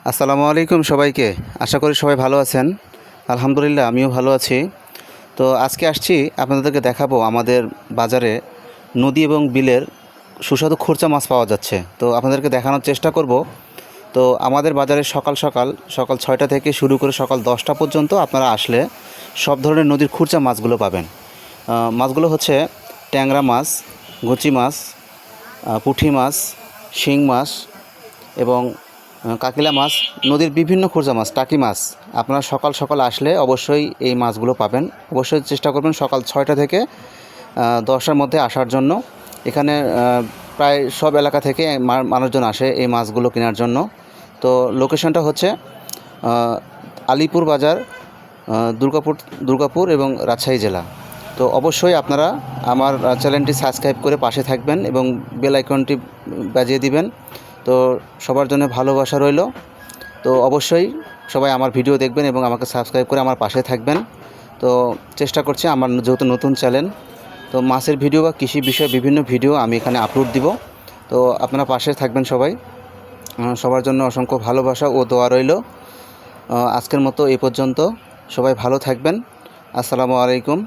আসসালামু আলাইকুম সবাইকে। আশা করি সবাই ভালো আছেন। আলহামদুলিল্লাহ আমিও ভালো আছি। তো আজকে আসছি আপনাদেরকে দেখাবো আমাদের বাজারে নদী এবং বিলের সুস্বাদু খরচা মাছ পাওয়া যাচ্ছে। তো আপনাদেরকে দেখানোর চেষ্টা করব। তো আমাদের বাজারে সকাল 6টা থেকে শুরু করে সকাল 10টা পর্যন্ত আপনারা আসলে সব ধরনের নদীর খুরচা মাছগুলো পাবেন। মাছগুলো হচ্ছে ট্যাংরা মাছ, গুচি মাছ, পুঁটি মাছ, শিং মাছ এবং কাকিলা মাছ, নদীর বিভিন্ন খুচরা মাছ, টাকি মাছ। আপনারা সকাল সকাল আসলে অবশ্যই এই মাছগুলো পাবেন। অবশ্যই চেষ্টা করবেন সকাল 6টা থেকে 10টার মধ্যে আসার জন্য। এখানে প্রায় সব এলাকা থেকে মানুষজন আসে এই মাছগুলো কেনার জন্য। তো লোকেশনটা হচ্ছে আলিপুর বাজার, দুর্গাপুর এবং রাজশাহী জেলা। তো অবশ্যই আপনারা আমার চ্যানেলটি সাবস্ক্রাইব করে পাশে থাকবেন এবং বেল আইকনটি বাজিয়ে দিবেন। তো সবার জন্য ভালোবাসা রইল। তো অবশ্যই সবাই আমার ভিডিও দেখবেন এবং আমাকে সাবস্ক্রাইব করে আমার পাশে থাকবেন। তো চেষ্টা করছি আমার যেহেতু নতুন চ্যানেল, তো মাছের ভিডিও বা কৃষি বিষয়ে বিভিন্ন ভিডিও আমি এখানে আপলোড দিব। তো আপনারা পাশে থাকবেন সবাই। সবার জন্য অসংখ্য ভালোবাসা ও দোয়া রইল। আজকের মতো এই পর্যন্ত। সবাই ভালো থাকবেন। আসসালামু আলাইকুম।